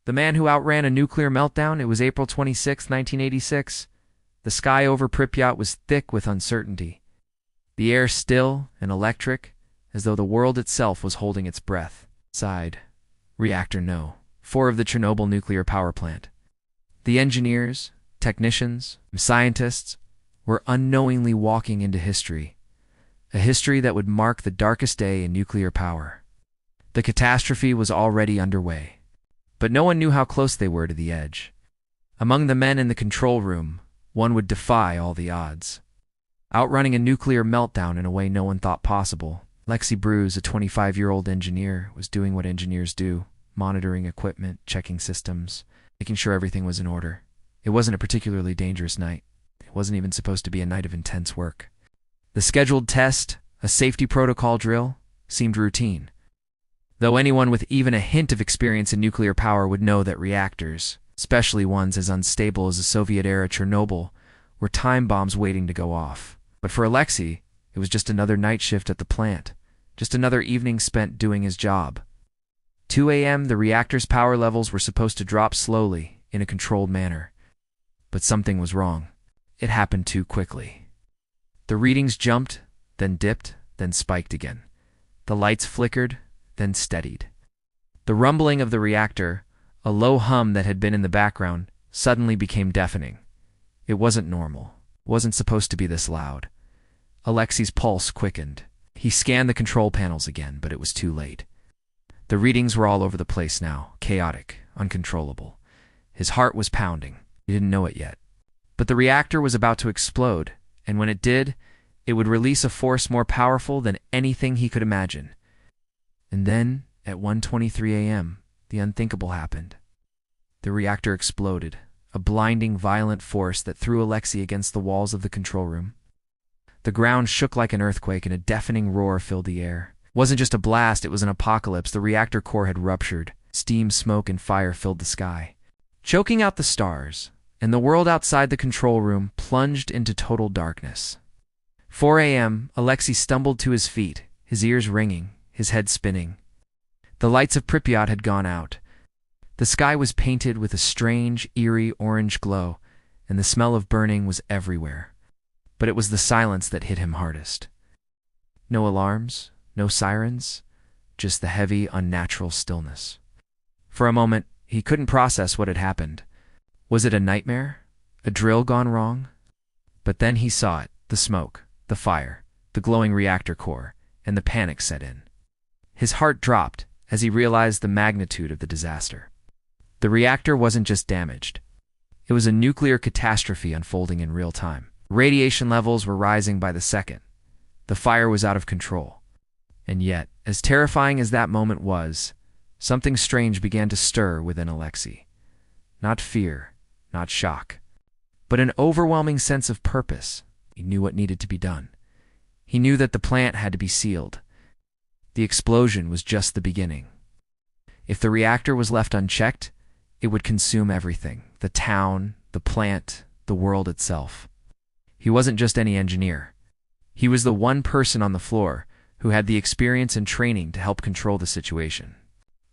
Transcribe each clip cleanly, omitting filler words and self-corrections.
The man who outran a nuclear meltdown. It was April 26, 1986. The sky over Pripyat was thick with uncertainty. The air still and electric, as though the world itself was holding its breath. Side. Reactor No. 4 of the Chernobyl nuclear power plant. The engineers, technicians, and scientists were unknowingly walking into history. A history that would mark the darkest day in nuclear power. The catastrophe was already underway, but no one knew how close they were to the edge. Among the men in the control room, one would defy all the odds. Outrunning a nuclear meltdown in a way no one thought possible, Lexi Bruce, a 25-year-old engineer, was doing what engineers do, monitoring equipment, checking systems, making sure everything was in order. It wasn't a particularly dangerous night. It wasn't even supposed to be a night of intense work. The scheduled test, a safety protocol drill, seemed routine. Though anyone with even a hint of experience in nuclear power would know that reactors, especially ones as unstable as the Soviet-era Chernobyl, were time bombs waiting to go off. But for Alexei, it was just another night shift at the plant, just another evening spent doing his job. 2 a.m., the reactor's power levels were supposed to drop slowly, in a controlled manner. But something was wrong. It happened too quickly. The readings jumped, then dipped, then spiked again. The lights flickered, then steadied. The rumbling of the reactor, a low hum that had been in the background, suddenly became deafening. It wasn't normal. It wasn't supposed to be this loud. Alexei's pulse quickened. He scanned the control panels again, but it was too late. The readings were all over the place now, chaotic, uncontrollable. His heart was pounding. He didn't know it yet. But the reactor was about to explode, and when it did, it would release a force more powerful than anything he could imagine. And then, at 1:23 a.m., the unthinkable happened. The reactor exploded, a blinding, violent force that threw Alexei against the walls of the control room. The ground shook like an earthquake, and a deafening roar filled the air. It wasn't just a blast, it was an apocalypse. The reactor core had ruptured. Steam, smoke, and fire filled the sky, choking out the stars, and the world outside the control room plunged into total darkness. 4 a.m., Alexei stumbled to his feet, his ears ringing, his head spinning. The lights of Pripyat had gone out. The sky was painted with a strange, eerie orange glow, and the smell of burning was everywhere. But it was the silence that hit him hardest. No alarms, no sirens, just the heavy, unnatural stillness. For a moment, he couldn't process what had happened. Was it a nightmare? A drill gone wrong? But then he saw it, the smoke, the fire, the glowing reactor core, and the panic set in. His heart dropped as he realized the magnitude of the disaster. The reactor wasn't just damaged. It was a nuclear catastrophe unfolding in real time. Radiation levels were rising by the second. The fire was out of control. And yet, as terrifying as that moment was, something strange began to stir within Alexei. Not fear, not shock, but an overwhelming sense of purpose. He knew what needed to be done. He knew that the plant had to be sealed. The explosion was just the beginning. If the reactor was left unchecked, it would consume everything, the town, the plant, the world itself. He wasn't just any engineer. He was the one person on the floor who had the experience and training to help control the situation.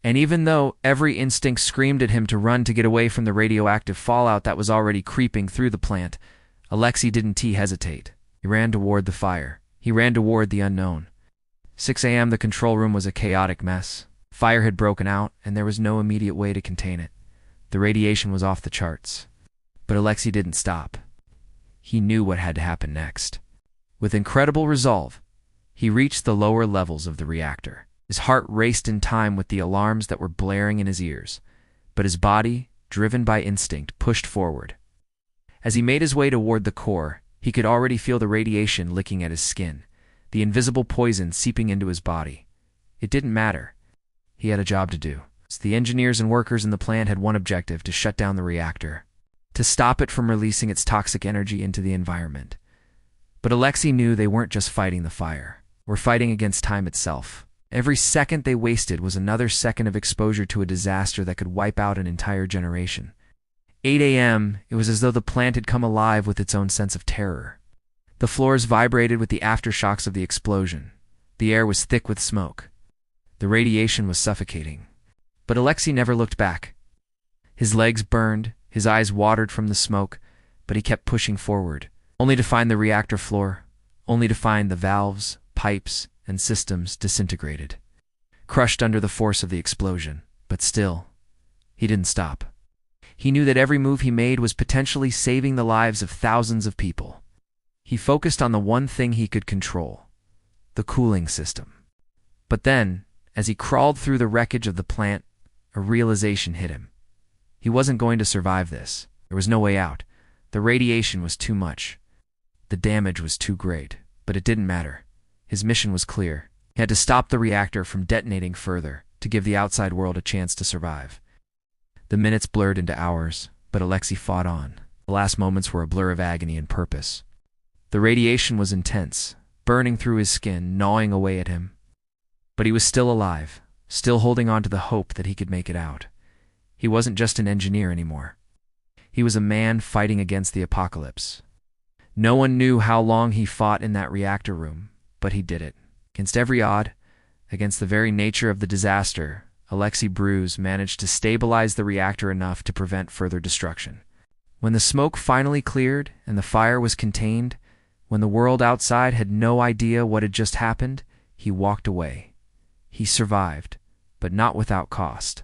And even though every instinct screamed at him to run to get away from the radioactive fallout that was already creeping through the plant, Alexei didn't hesitate. He ran toward the fire. He ran toward the unknown. 6 a.m., the control room was a chaotic mess. Fire had broken out, and there was no immediate way to contain it. The radiation was off the charts. But Alexei didn't stop. He knew what had to happen next. With incredible resolve, he reached the lower levels of the reactor. His heart raced in time with the alarms that were blaring in his ears, but his body, driven by instinct, pushed forward. As he made his way toward the core, he could already feel the radiation licking at his skin, the invisible poison seeping into his body. It didn't matter. He had a job to do. The engineers and workers in the plant had one objective: to shut down the reactor, to stop it from releasing its toxic energy into the environment. But Alexei knew they weren't just fighting the fire. They were fighting against time itself. Every second they wasted was another second of exposure to a disaster that could wipe out an entire generation. 8 a.m., it was as though the plant had come alive with its own sense of terror. The floors vibrated with the aftershocks of the explosion. The air was thick with smoke. The radiation was suffocating. But Alexei never looked back. His legs burned, his eyes watered from the smoke, but he kept pushing forward, only to find the reactor floor, only to find the valves, pipes, and systems disintegrated, crushed under the force of the explosion. But still, he didn't stop. He knew that every move he made was potentially saving the lives of thousands of people. He focused on the one thing he could control: the cooling system. But then, as he crawled through the wreckage of the plant, a realization hit him. He wasn't going to survive this. There was no way out. The radiation was too much. The damage was too great. But it didn't matter. His mission was clear. He had to stop the reactor from detonating further to give the outside world a chance to survive. The minutes blurred into hours, but Alexei fought on. The last moments were a blur of agony and purpose. The radiation was intense, burning through his skin, gnawing away at him. But he was still alive, still holding on to the hope that he could make it out. He wasn't just an engineer anymore. He was a man fighting against the apocalypse. No one knew how long he fought in that reactor room, but he did it. Against every odd, against the very nature of the disaster, Alexei Bruce managed to stabilize the reactor enough to prevent further destruction. When the smoke finally cleared and the fire was contained, when the world outside had no idea what had just happened, he walked away. He survived, but not without cost.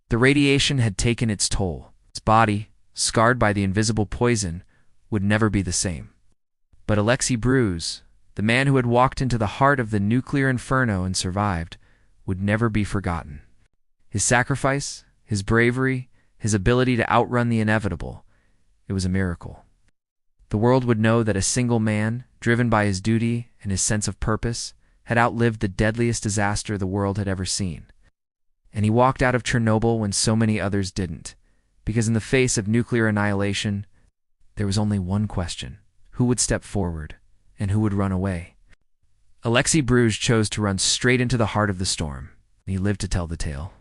The radiation had taken its toll. His body, scarred by the invisible poison, would never be the same. But Alexei Bruce, the man who had walked into the heart of the nuclear inferno and survived, would never be forgotten. His sacrifice, his bravery, his ability to outrun the inevitable, it was a miracle. The world would know that a single man, driven by his duty and his sense of purpose, had outlived the deadliest disaster the world had ever seen. And he walked out of Chernobyl when so many others didn't, because in the face of nuclear annihilation, there was only one question: who would step forward, and who would run away? Alexei Bruce chose to run straight into the heart of the storm. He lived to tell the tale.